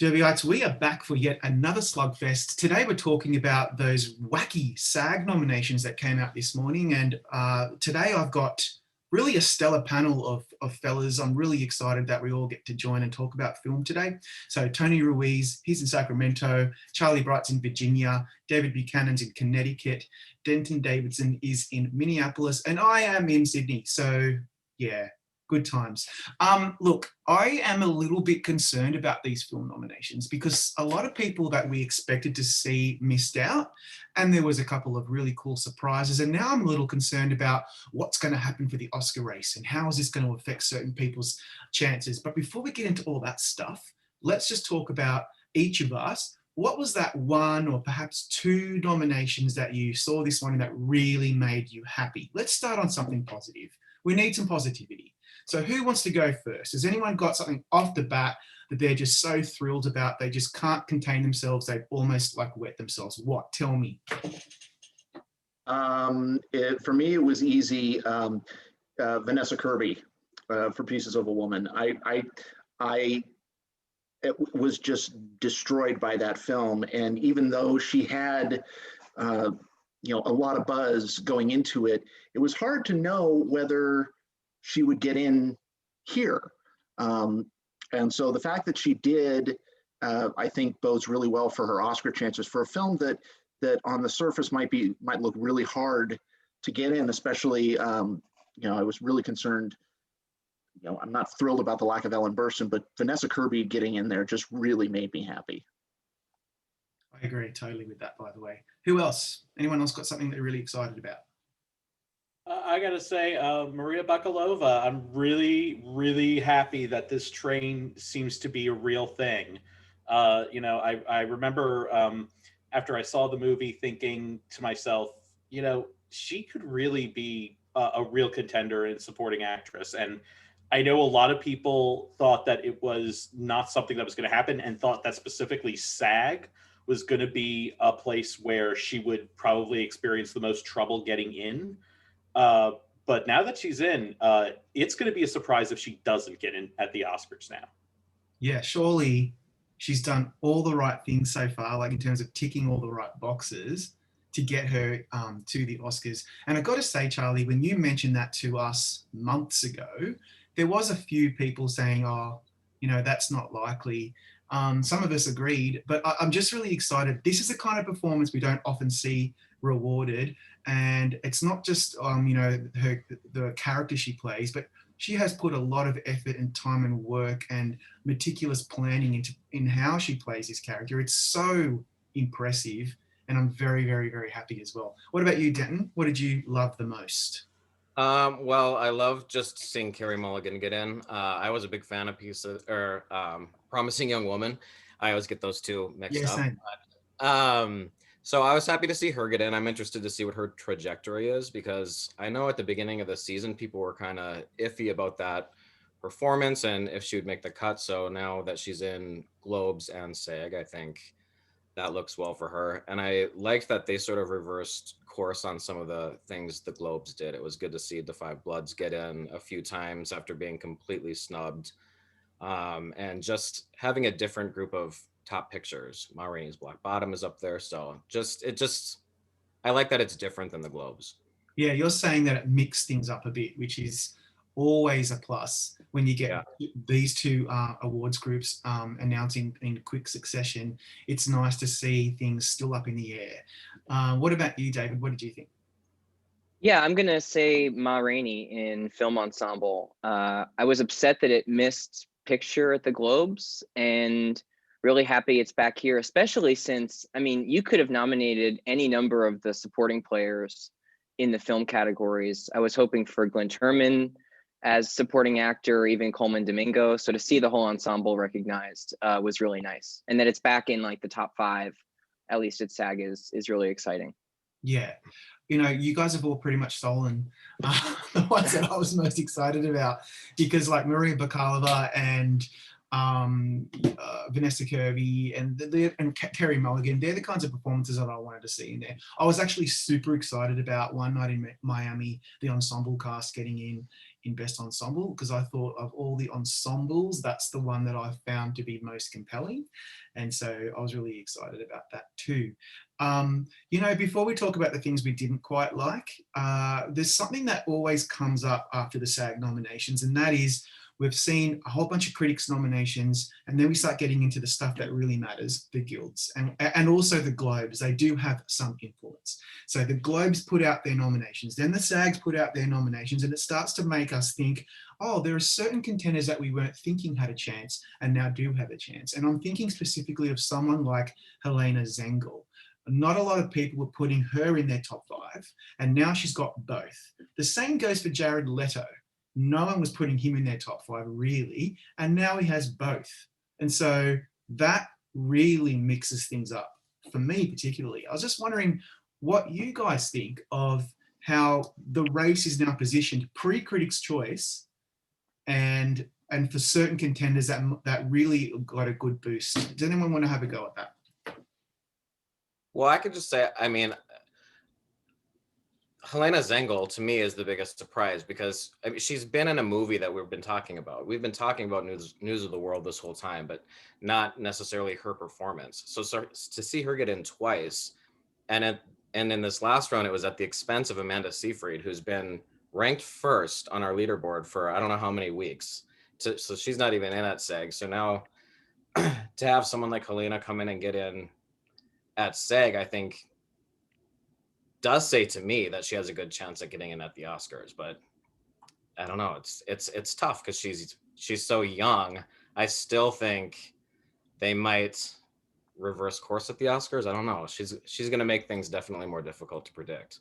Derbyites, we are back for yet another slugfest. Today we're talking about those wacky SAG nominations that came out this morning, and today I've got really a stellar panel of fellas. I'm really excited that we all get to join and talk about film today. So Tony Ruiz, he's in Sacramento, Charlie Bright's in Virginia, David Buchanan's in Connecticut, Denton Davidson is in Minneapolis, and I am in Sydney. So yeah, good times. Look, I am a little bit concerned about these film nominations because a lot of people that we expected to see missed out, and there was a couple of really cool surprises. And now I'm a little concerned about what's going to happen for the Oscar race and how is this going to affect certain people's chances. But before we get into all that stuff, let's just talk about each of us. What was that one or perhaps two nominations that you saw this morning that really made you happy? Let's start on something positive. We need some positivity. So who wants to go first? Has anyone got something off the bat that they're just so thrilled about, they just can't contain themselves, they've almost like wet themselves? What? Tell me. For me, it was easy. Vanessa Kirby for Pieces of a Woman. I was just destroyed by that film, and even though she had a lot of buzz going into it, it was hard to know whether she would get in here. And so the fact that she did, I think bodes really well for her Oscar chances for a film that on the surface might look really hard to get in, especially, I was really concerned, I'm not thrilled about the lack of Ellen Burstyn, but Vanessa Kirby getting in there just really made me happy. I agree totally with that, by the way. Who else? Anyone else got something they're really excited about? I gotta say, Maria Bakalova, I'm really, really happy that this train seems to be a real thing. I remember after I saw the movie thinking to myself, she could really be a real contender in supporting actress. And I know a lot of people thought that it was not something that was going to happen and thought that specifically SAG was going to be a place where she would probably experience the most trouble getting in. But now that she's in, it's going to be a surprise if she doesn't get in at the Oscars now. Yeah, surely she's done all the right things so far, like in terms of ticking all the right boxes to get her to the Oscars. And I've got to say, Charlie, when you mentioned that to us months ago, there was a few people saying, that's not likely. Some of us agreed, but I'm just really excited. This is the kind of performance we don't often see rewarded. And it's not just, the character she plays, but she has put a lot of effort and time and work and meticulous planning in how she plays this character. It's so impressive, and I'm very, very, very happy as well. What about you, Denton? What did you love the most? Well, I love just seeing Carey Mulligan get in. I was a big fan of Promising Young Woman. I always get those two mixed up. Same. So I was happy to see her get in. I'm interested to see what her trajectory is, because I know at the beginning of the season, people were kind of iffy about that performance and if she would make the cut. So now that she's in Globes and SAG, I think that looks well for her. And I liked that they sort of reversed course on some of the things the Globes did. It was good to see the Five Bloods get in a few times after being completely snubbed. And just having a different group of top pictures. Ma Rainey's Black Bottom is up there. So I like that it's different than the Globes. Yeah, you're saying that it mixed things up a bit, which is always a plus when you get these two awards groups announcing in quick succession. It's nice to see things still up in the air. What about you, David? What did you think? Yeah, I'm going to say Ma Rainey in Film Ensemble. I was upset that it missed picture at the Globes, and really happy it's back here, especially since, you could have nominated any number of the supporting players in the film categories. I was hoping for Glenn Turman as supporting actor, or even Coleman Domingo. So to see the whole ensemble recognized was really nice. And that it's back in like the top 5, at least at SAG, is really exciting. Yeah. You guys have all pretty much stolen the ones that I was most excited about, because like Maria Bakalova and Vanessa Kirby and Carey Mulligan, they're the kinds of performances that I wanted to see in there. I was actually super excited about One Night in Miami, the ensemble cast getting in. in Best Ensemble, because I thought of all the ensembles, that's the one that I found to be most compelling. And so I was really excited about that too. You know, before we talk about the things we didn't quite like, there's something that always comes up after the SAG nominations, and that is we've seen a whole bunch of critics nominations, and then we start getting into the stuff that really matters, the guilds, and also the Globes. They do have some influence. So the Globes put out their nominations, then the SAGs put out their nominations, and it starts to make us think, oh, there are certain contenders that we weren't thinking had a chance and now do have a chance. And I'm thinking specifically of someone like Helena Zengel. Not a lot of people were putting her in their top 5, and now she's got both. The same goes for Jared Leto. No one was putting him in their top 5 really, and now he has both. And so that really mixes things up for me particularly. I was just wondering what you guys think of how the race is now positioned pre-Critics' Choice and for certain contenders that really got a good boost. Does anyone want to have a go at that? Well, I could just say, I mean, Helena Zengel to me is the biggest surprise because I mean, she's been in a movie that we've been talking about. We've been talking about News of the World this whole time, but not necessarily her performance. So to see her get in twice, and in this last round, it was at the expense of Amanda Seyfried, who's been ranked first on our leaderboard for I don't know how many weeks. So she's not even in at SAG. So now to have someone like Helena come in and get in at SAG, I think does say to me that she has a good chance at getting in at the Oscars, but I don't know. It's tough because she's so young. I still think they might reverse course at the Oscars. I don't know. She's going to make things definitely more difficult to predict.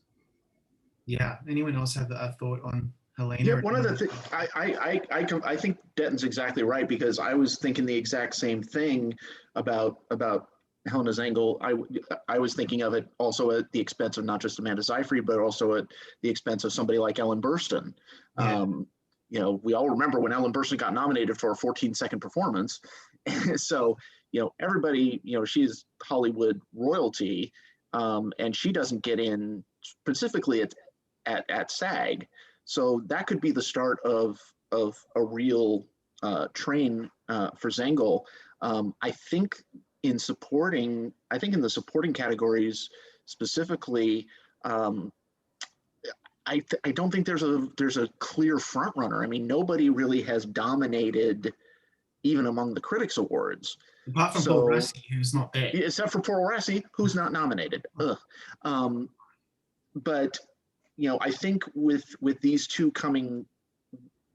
Yeah. Anyone else have a thought on Helena? Yeah, one of the things I think Denton's exactly right, because I was thinking the exact same thing about Helena Zengel. I was thinking of it also at the expense of not just Amanda Seyfried, but also at the expense of somebody like Ellen Burstyn. Yeah. You know, we all remember when Ellen Burstyn got nominated for a 14-second performance. So, you know, everybody, you know, she's Hollywood royalty, and she doesn't get in specifically at SAG. So that could be the start of a real train for Zengel. I think in the supporting categories specifically, I don't think there's a clear front runner. I mean, nobody really has dominated even among the Critics Awards. Apart from Paul Rassi, who's not there. Except for Paul Rassi, who's not nominated. But you know, I think with these two coming,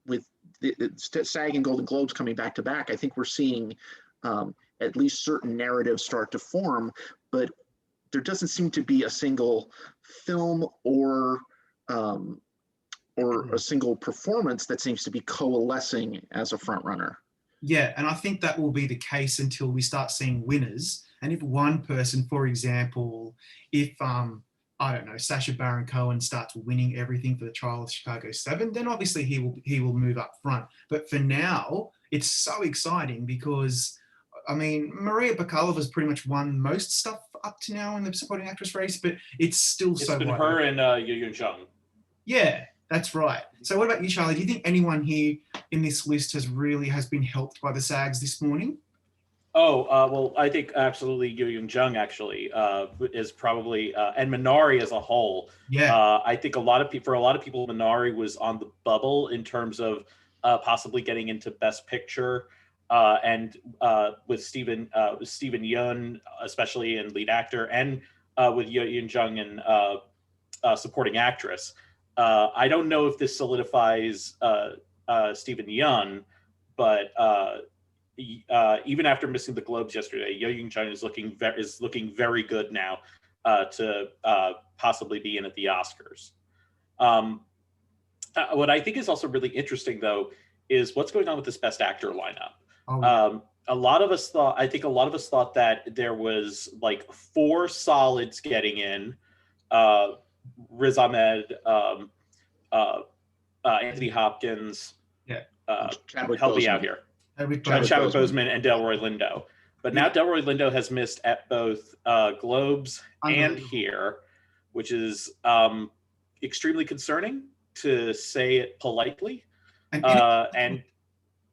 with the SAG and Golden Globes coming back to back, I think we're seeing at least certain narratives start to form, but there doesn't seem to be a single film or a single performance that seems to be coalescing as a front runner. Yeah, and I think that will be the case until we start seeing winners. And if one person, for example, if I don't know, Sacha Baron Cohen starts winning everything for the Trial of Chicago 7, then obviously he will move up front. But for now, it's so exciting because, I mean, Maria Bakalova's pretty much won most stuff up to now in the supporting actress race, but it's still so wide. It's been her and Yo-Yeon Chung. Yeah, that's right. So what about you, Charlie? Do you think anyone here in this list has been helped by the SAGs this morning? Well, I think absolutely Yo-Yeon Chung actually is probably, and Minari as a whole. Yeah. I think for a lot of people, Minari was on the bubble in terms of possibly getting into Best Picture, and with Steven Yeun, especially in lead actor, and with Yo-Yeon Chung and supporting actress. I don't know if this solidifies Steven Yeun, but even after missing the Globes yesterday, Yo-Yeon Chung is looking very good now to possibly be in at the Oscars. What I think is also really interesting, though, is what's going on with this Best Actor lineup. Oh, yeah. A lot of us thought that there was like 4 solids getting in: Riz Ahmed, Anthony Hopkins, help me out here. Chadwick Boseman and Delroy Lindo. But now Delroy Lindo has missed at both Globes and here, which is extremely concerning, to say it politely. And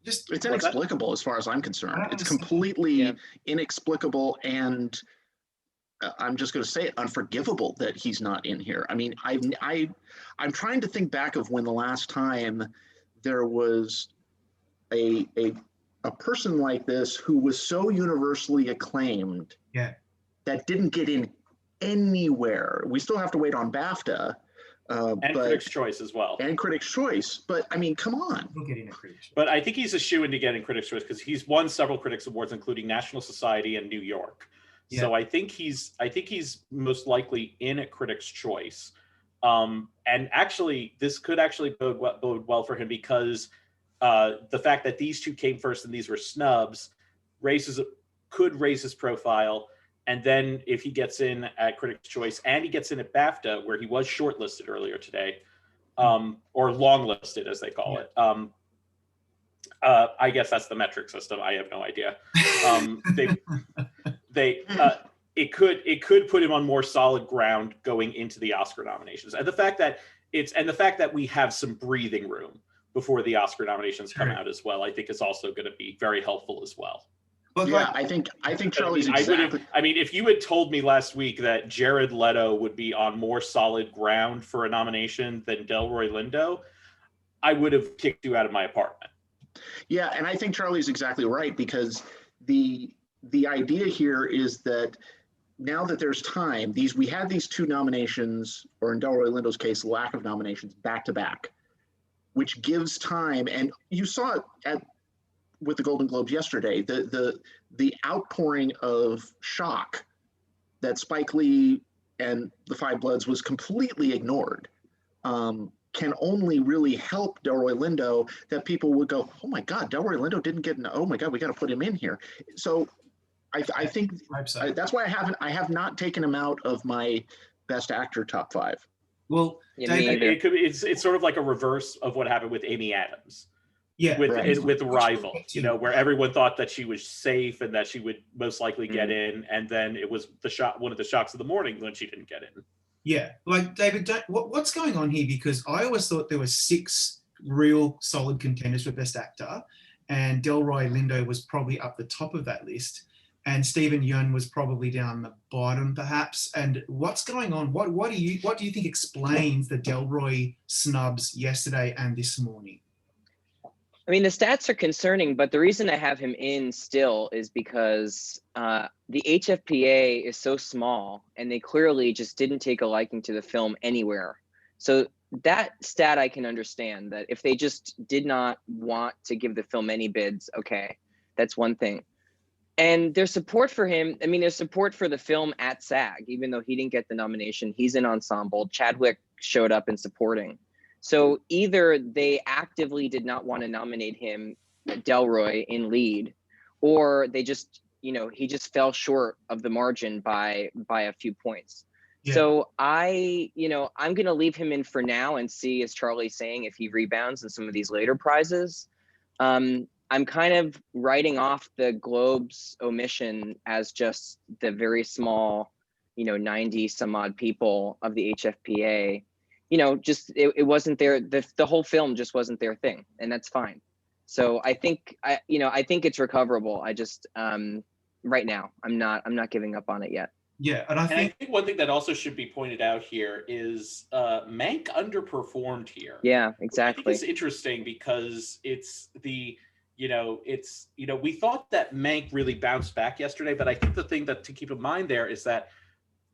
just it's inexplicable as far as I'm concerned. It's completely inexplicable, and I'm just going to say it, unforgivable that he's not in here. I mean, I'm trying to think back of when the last time there was a person like this who was so universally acclaimed that didn't get in anywhere. We still have to wait on BAFTA. And Critics' Choice as well. And Critics' Choice. But, I mean, come on. We'll get in at Critics' Choice. But I think he's a shoo-in to get in Critics' Choice because he's won several Critics Awards, including National Society and New York. Yeah. So I think he's most likely in at Critics' Choice. And actually, this could actually bode well for him because the fact that these two came first and these were snubs could raise his profile. And then if he gets in at Critics' Choice and he gets in at BAFTA, where he was shortlisted earlier today, or longlisted as they call it. I guess that's the metric system. I have no idea. It could put him on more solid ground going into the Oscar nominations. And the fact that we have some breathing room before the Oscar nominations come out as well, I think is also going to be very helpful as well. But yeah, I think Charlie's exactly. I mean, if you had told me last week that Jared Leto would be on more solid ground for a nomination than Delroy Lindo, I would have kicked you out of my apartment. Yeah, and I think Charlie's exactly right, because the idea here is that now that there's time, we had these two nominations, or in Delroy Lindo's case, lack of nominations back to back, which gives time. And you saw it with the Golden Globes yesterday, the outpouring of shock that Spike Lee and The Five Bloods was completely ignored can only really help Delroy Lindo, that people would go, oh my God, Delroy Lindo didn't get oh my God, we got to put him in here. So I think that's why I have not taken him out of my Best Actor top 5. Well, David, it's sort of like a reverse of what happened with Amy Adams. Yeah, with Rival, where everyone thought that she was safe and that she would most likely get in, and then it was one of the shocks of the morning when she didn't get in. Yeah, like David, what's going on here? Because I always thought there were 6 real solid contenders for Best Actor, and Delroy Lindo was probably up the top of that list, and Stephen Yeun was probably down the bottom, perhaps. And what's going on? What do you think explains the Delroy snubs yesterday and this morning? I mean, the stats are concerning, but the reason I have him in still is because the HFPA is so small, and they clearly just didn't take a liking to the film anywhere. So that stat I can understand, that if they just did not want to give the film any bids, okay, that's one thing. And there's support for him. I mean, there's support for the film at SAG, even though he didn't get the nomination. He's in ensemble. Chadwick showed up in supporting. So either they actively did not want to nominate him, Delroy, in lead, or they just, he just fell short of the margin by a few points. Yeah. So I'm going to leave him in for now and see, as Charlie's saying, if he rebounds in some of these later prizes. I'm kind of writing off the Globes omission as just the very small, 90 some odd people of the HFPA. It wasn't their, the whole film just wasn't their thing, and that's fine. So I think it's recoverable. I just right now I'm not giving up on it yet. Yeah, and I think one thing that also should be pointed out here is Mank underperformed here. Yeah, exactly. I think it's interesting because it's we thought that Mank really bounced back yesterday, but I think the thing that to keep in mind there is that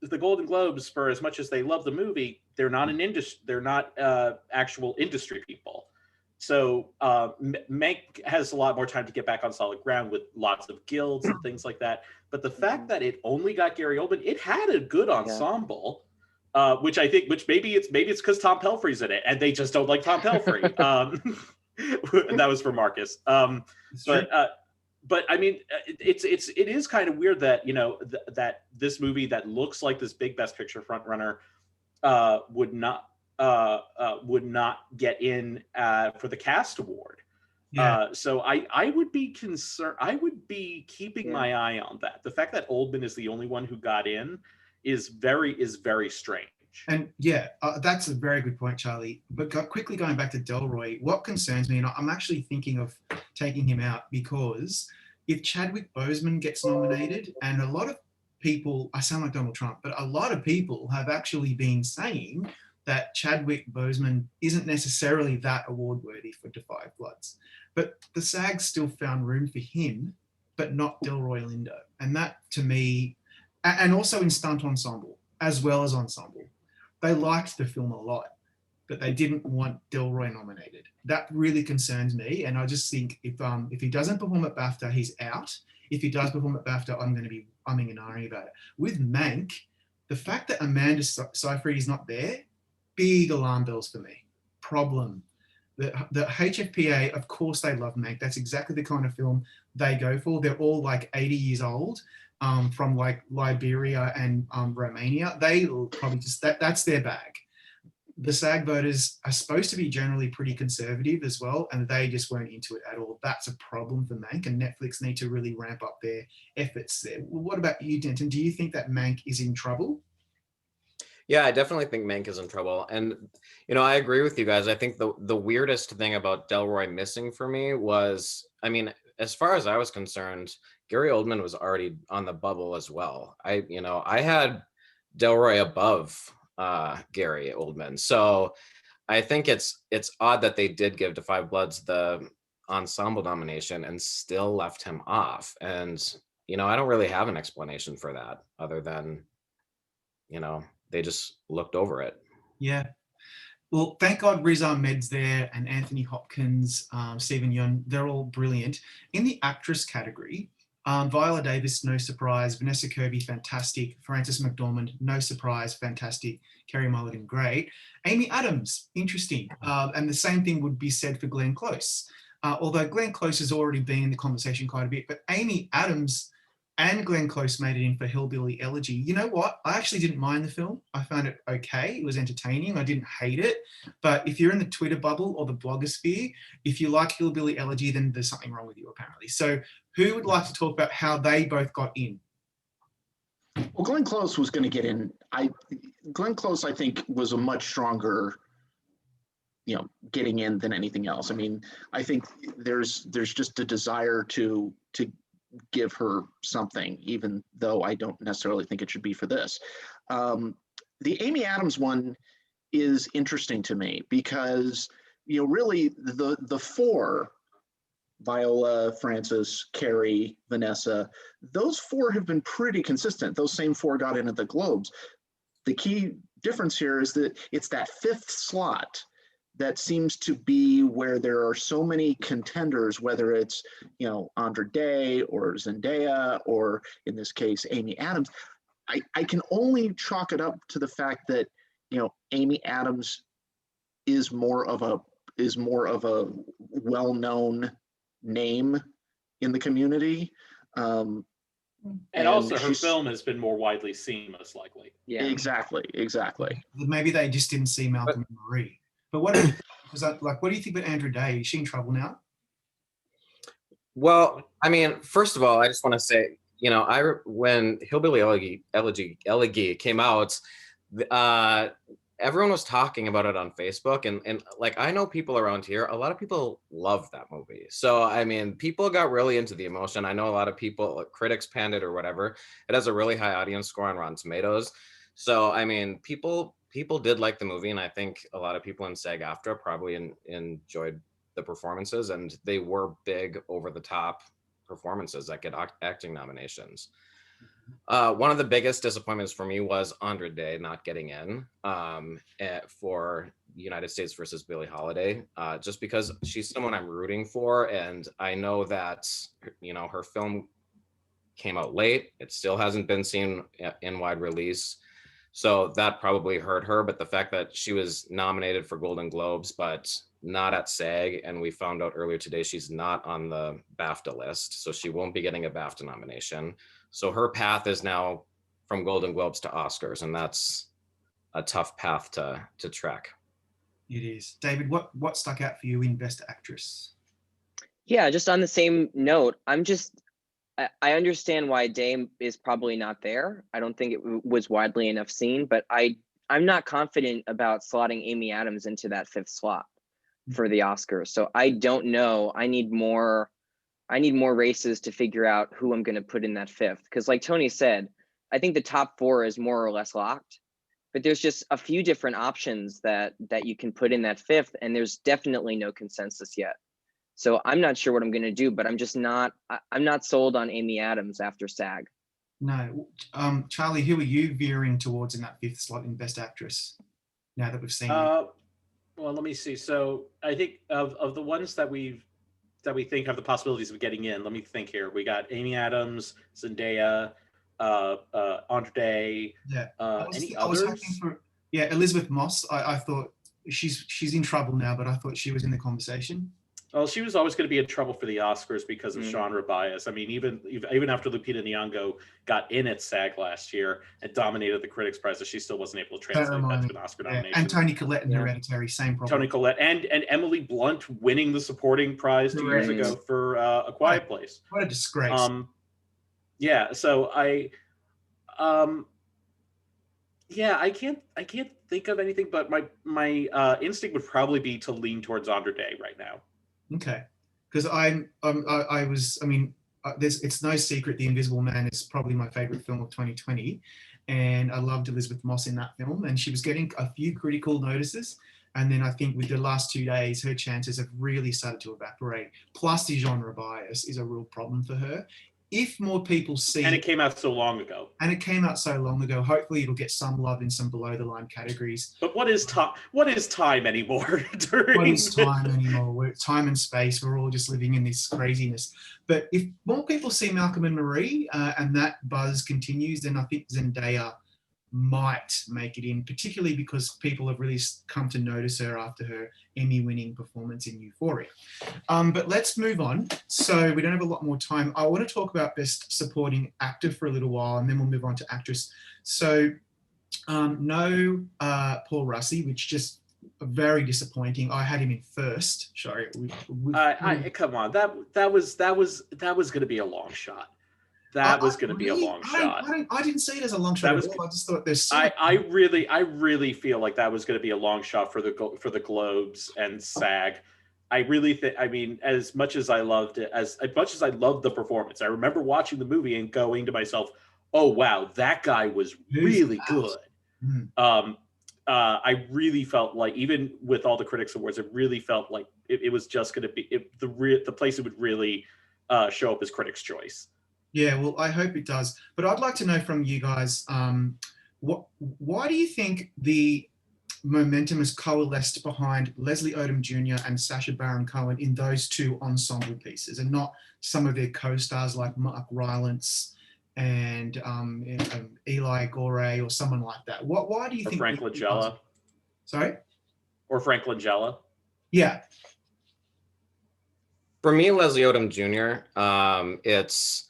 the Golden Globes, for as much as they love the movie, they're not actual industry people. So Mank has a lot more time to get back on solid ground with lots of guilds and things like that. But the fact that it only got Gary Oldman, it had a good ensemble, which maybe it's because Tom Pelfrey's in it, and they just don't like Tom Pelfrey. That was for Marcus. But I mean, it is kind of weird that that this movie that looks like this big Best Picture frontrunner would not get in for the cast award. Yeah. So I would be concerned. I would be keeping my eye on that. The fact that Oldman is the only one who got in is very strange. change. And yeah, that's a very good point, Charlie. But quickly going back to Delroy, what concerns me, and I'm actually thinking of taking him out, because if Chadwick Boseman gets nominated, and a lot of people, I sound like Donald Trump, but a lot of people have actually been saying that Chadwick Boseman isn't necessarily that award worthy for Da 5 Bloods. But the SAG still found room for him, but not Delroy Lindo. And that, to me, and also in stunt ensemble, as well as ensemble, they liked the film a lot, but they didn't want Delroy nominated. That really concerns me. And I just think if he doesn't perform at BAFTA, he's out. If he does perform at BAFTA, I'm going to be umming and ahhing about it. With Mank, the fact that Amanda Seyfried is not there, big alarm bells for me. Problem. The HFPA, of course, they love Mank. That's exactly the kind of film they go for. They're all like 80 years old, from like Liberia and Romania. They probably just, that's their bag. The SAG voters are supposed to be generally pretty conservative as well, and they just weren't into it at all. That's a problem for Mank, and Netflix need to really ramp up their efforts there. What about you, Denton? Do you think that Mank is in trouble? Yeah, I definitely think Mank is in trouble. And, you know, I agree with you guys. I think the weirdest thing about Delroy missing for me was, I mean, as far as I was concerned, Gary Oldman was already on the bubble as well. I had Delroy above Gary Oldman. So I think it's odd that they did give Da 5 Bloods the ensemble nomination and still left him off. And, you know, I don't really have an explanation for that other than, you know, they just looked over it. Yeah. Well, thank God Riz Ahmed's there, and Anthony Hopkins, Stephen Yeun, they're all brilliant. In the actress category, Viola Davis, no surprise. Vanessa Kirby, fantastic. Frances McDormand, no surprise, fantastic. Kerry Mulligan, great. Amy Adams, interesting. And the same thing would be said for Glenn Close. Although Glenn Close has already been in the conversation quite a bit, but Amy Adams and Glenn Close made it in for Hillbilly Elegy. You know what? I actually didn't mind the film. I found it okay. It was entertaining. I didn't hate it. But if you're in the Twitter bubble or the blogosphere, if you like Hillbilly Elegy, then there's something wrong with you, apparently. So who would like to talk about how they both got in? Well, Glenn Close was going to get in. Glenn Close, I think, was a much stronger, getting in than anything else. I mean, I think there's just a desire to give her something, even though I don't necessarily think it should be for this. The Amy Adams one is interesting to me because, really the four, Viola, Frances, Kerry, Vanessa, those four have been pretty consistent. Those same four got in at the Globes. The key difference here is that it's that fifth slot that seems to be where there are so many contenders, whether it's, Andra Day or Zendaya, or in this case, Amy Adams. I can only chalk it up to the fact that, Amy Adams is more of a well-known name in the community. And also her film has been more widely seen, most likely. Yeah, exactly. Maybe they just didn't see Malcolm and Marie. But what do you think about Andra Day? Is she in trouble now? Well, I mean, first of all, I just want to say, when Hillbilly Elegy came out, everyone was talking about it on Facebook, and like, I know people around here, a lot of people love that movie. So, I mean, people got really into the emotion. I know a lot of people, critics panned it or whatever. It has a really high audience score on Rotten Tomatoes. So, I mean, people did like the movie, and I think a lot of people in SAG-AFTRA probably enjoyed the performances, and they were big over-the-top performances that get acting nominations. One of the biggest disappointments for me was Andra Day not getting in for United States versus Billie Holiday, just because she's someone I'm rooting for, and I know that, her film came out late. It still hasn't been seen in wide release. So that probably hurt her, but the fact that she was nominated for Golden Globes, but not at SAG, and we found out earlier today she's not on the BAFTA list, so she won't be getting a BAFTA nomination. So her path is now from Golden Globes to Oscars, and that's a tough path to track. It is. David, what stuck out for you in Best Actress? Yeah, just on the same note, I understand why Dame is probably not there. I don't think it was widely enough seen, but I I'm not confident about slotting Amy Adams into that 5th slot for the Oscars. So I don't know. I need more races to figure out who I'm going to put in that 5th. Because like Tony said, I think the top 4 is more or less locked, but there's just a few different options that you can put in that 5th, and there's definitely no consensus yet. So I'm not sure what I'm going to do, but I'm not sold on Amy Adams after SAG. No. Charlie, who are you veering towards in that 5th slot in Best Actress now that we've seen it? Well, let me see. So I think of the ones that we think have the possibilities of getting in, let me think here. We got Amy Adams, Zendaya, Andre. Yeah. Any I was others? hoping for, Elizabeth Moss. I thought she's in trouble now, but I thought she was in the conversation. Well, she was always going to be in trouble for the Oscars because of genre bias. I mean, even after Lupita Nyong'o got in at SAG last year and dominated the Critics' Prize, she still wasn't able to translate that to an Oscar nomination. And Toni Collette in Hereditary, same problem. Toni Collette and Emily Blunt winning the supporting prize 2 years ago for A Quiet Place. What a disgrace. Yeah. So I can't think of anything, but my instinct would probably be to lean towards Andre Day right now. Okay, because it's no secret The Invisible Man is probably my favorite film of 2020, and I loved Elizabeth Moss in that film, and she was getting a few critical notices, and then I think with the last 2 days her chances have really started to evaporate. Plus the genre bias is a real problem for her. If more people see, and it came out so long ago, hopefully it'll get some love in some below the line categories. But what is time anymore? What is time anymore? Time and space, we're all just living in this craziness. But if more people see Malcolm and Marie and that buzz continues, then I think Zendaya might make it in, particularly because people have really come to notice her after her Emmy-winning performance in Euphoria. But let's move on. So we don't have a lot more time. I want to talk about Best Supporting Actor for a little while, and then we'll move on to Actress. So no Paul Russi, which just very disappointing. I had him in first. Sorry. Come on, that was going to be a long shot. That was going to be a long shot. I didn't see it as a long shot at all. I just thought there's. I really feel like that was going to be a long shot for the Globes and SAG. I really think. I mean, as much as I loved it, as much as I loved the performance, I remember watching the movie and going to myself, "Oh wow, that guy was really good." I really felt like, even with all the Critics Awards, it really felt like it was just going to be the place it would really show up as Critics' Choice. Yeah, well, I hope it does. But I'd like to know from you guys, why do you think the momentum has coalesced behind Leslie Odom Jr. and Sacha Baron Cohen in those 2 ensemble pieces, and not some of their co-stars like Mark Rylance and Eli Gorey or someone like that? Why do you think? Frank Langella. Sorry? Or Frank Langella. Yeah. For me, Leslie Odom Jr., it's,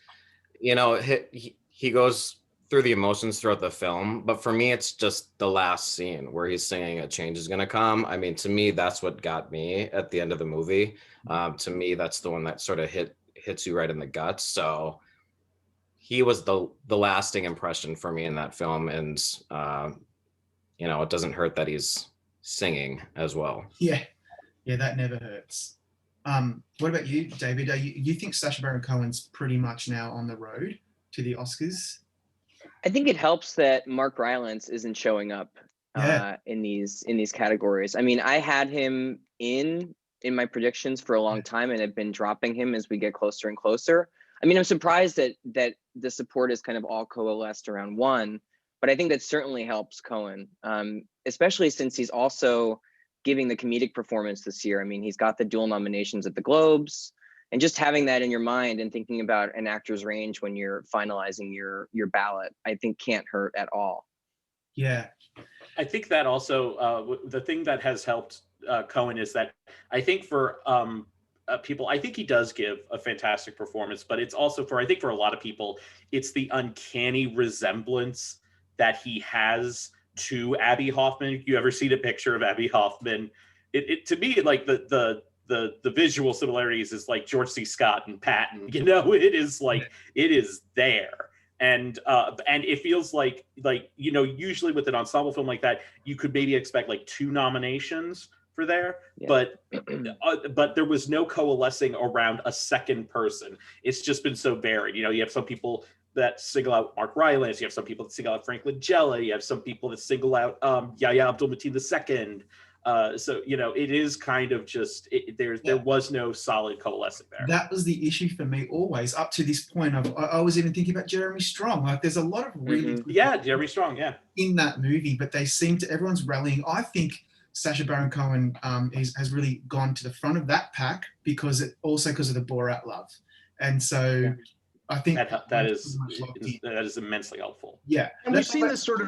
he goes through the emotions throughout the film, but for me, it's just the last scene where he's singing "A Change Is Gonna Come." I mean, to me, that's what got me at the end of the movie. To me, that's the one that sort of hits you right in the guts. So he was the lasting impression for me in that film, and it doesn't hurt that he's singing as well. Yeah, that never hurts. What about you, David? You think Sacha Baron Cohen's pretty much now on the road to the Oscars? I think it helps that Mark Rylance isn't showing up in these categories. I mean, I had him in my predictions for a long time and have been dropping him as we get closer and closer. I mean, I'm surprised that the support is kind of all coalesced around one, but I think that certainly helps Cohen, especially since he's also giving the comedic performance this year. I mean, he's got the dual nominations at the Globes, and just having that in your mind and thinking about an actor's range when you're finalizing your ballot, I think can't hurt at all. Yeah. I think that also, the thing that has helped Cohen is that I think for people, I think he does give a fantastic performance, but it's also I think for a lot of people, it's the uncanny resemblance that he has to Abby Hoffman. You ever seen a picture of Abby Hoffman? It to me, like the visual similarities is like George C. Scott and Patton. It is like it is there, and it feels like usually with an ensemble film like that, you could maybe expect like 2 nominations for there, but there was no coalescing around a second person. It's just been so varied. You have some people that single out Mark Rylance, you have some people that single out Frank Langella, you have some people that single out Yahya Abdul-Mateen II. So it is kind of just there was no solid coalescing there. That was the issue for me always up to this point. I was even thinking about Jeremy Strong. Like, there's a lot of really good Jeremy Strong, in that movie, but they seem to everyone's rallying. I think Sacha Baron Cohen has really gone to the front of that pack because of the Borat love, and so. I think that is immensely helpful. Yeah, and we've seen this sort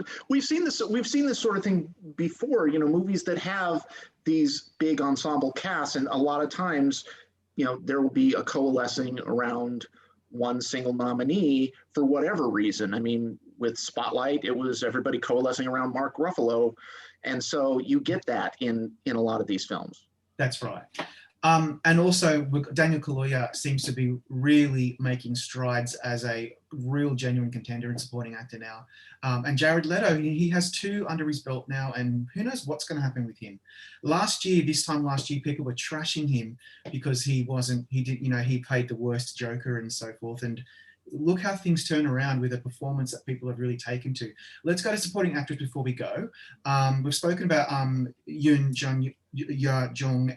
of thing before. Movies that have these big ensemble casts, and a lot of times, there will be a coalescing around one single nominee for whatever reason. I mean, with Spotlight, it was everybody coalescing around Mark Ruffalo, and so you get that in a lot of these films. That's right. And also, Daniel Kaluuya seems to be really making strides as a real genuine contender and supporting actor now. And Jared Leto, he has 2 under his belt now, and who knows what's going to happen with him. This time last year, people were trashing him because he played the worst Joker and so forth. And look how things turn around with a performance that people have really taken to. Let's go to supporting actors before we go. We've spoken about Yoon Jung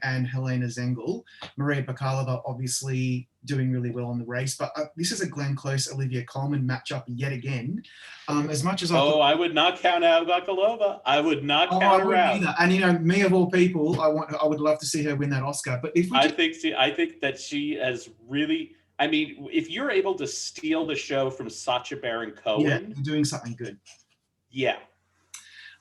and Helena Zengel. Maria Bakalova obviously doing really well in the race, but this is a Glenn Close, Olivia Colman matchup yet again. As much as I would not count out Bakalova. I would not count her out. Either. And me of all people, I would love to see her win that Oscar. But I think that she has really. I mean, if you're able to steal the show from Sacha Baron Cohen, you're doing something good. Yeah.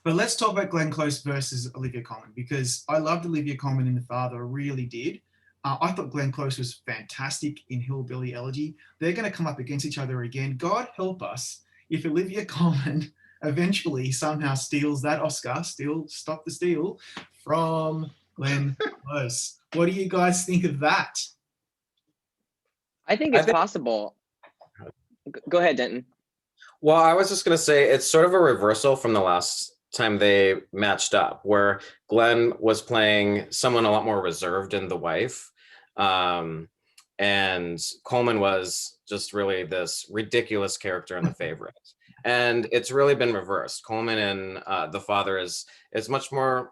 But let's talk about Glenn Close versus Olivia Colman, because I loved Olivia Colman in The Father, I really did. I thought Glenn Close was fantastic in Hillbilly Elegy. They're going to come up against each other again. God help us if Olivia Colman eventually somehow steals that Oscar, stop the steal, from Glenn Close. What do you guys think of that? I think it's possible. Go ahead, Denton. Well, I was just going to say it's sort of a reversal from the last time they matched up, where Glenn was playing someone a lot more reserved in The Wife. And Coleman was just really this ridiculous character in The Favorite. And it's really been reversed. Coleman in The Father is much more,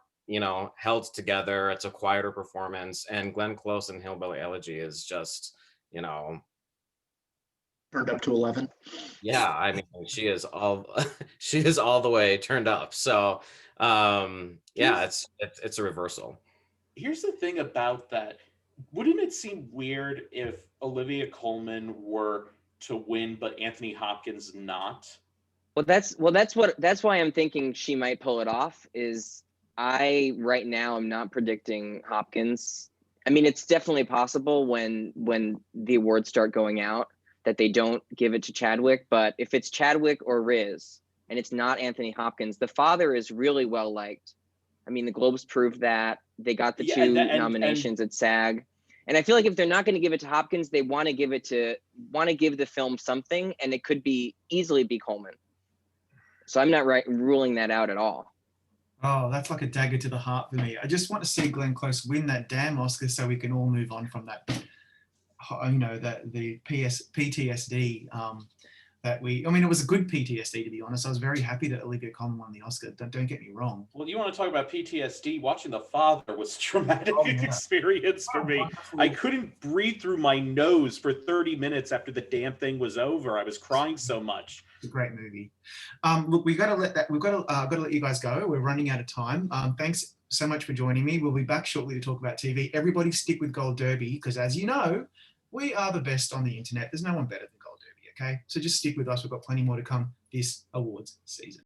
held together. It's a quieter performance. And Glenn Close in Hillbilly Elegy is just, turned up to 11. Yeah, I mean, she is all the way turned up. So it's a reversal. Here's the thing about that. Wouldn't it seem weird if Olivia Colman were to win, but Anthony Hopkins not? Well, that's why I'm thinking she might pull it off. Right now I'm not predicting Hopkins. I mean, it's definitely possible when the awards start going out that they don't give it to Chadwick. But if it's Chadwick or Riz and it's not Anthony Hopkins, The Father is really well liked. I mean, the Globes proved that. They got the 2 nominations at SAG. And I feel like if they're not going to give it to Hopkins, they want to give the film something, and it could easily be Coleman. So I'm not ruling that out at all. Oh, that's like a dagger to the heart for me. I just want to see Glenn Close win that damn Oscar so we can all move on from that, the PTSD it was a good PTSD, to be honest. I was very happy that Olivia Colman won the Oscar. Don't get me wrong. Well, you want to talk about PTSD? Watching The Father was a traumatic experience for me. Wonderful. I couldn't breathe through my nose for 30 minutes after the damn thing was over. I was crying so much. It's a great movie. Look, we've got to let you guys go. We're running out of time. Thanks so much for joining me. We'll be back shortly to talk about TV. Everybody stick with Gold Derby, because as you know, we are the best on the internet. There's no one better than Gold Derby, okay? So just stick with us. We've got plenty more to come this awards season.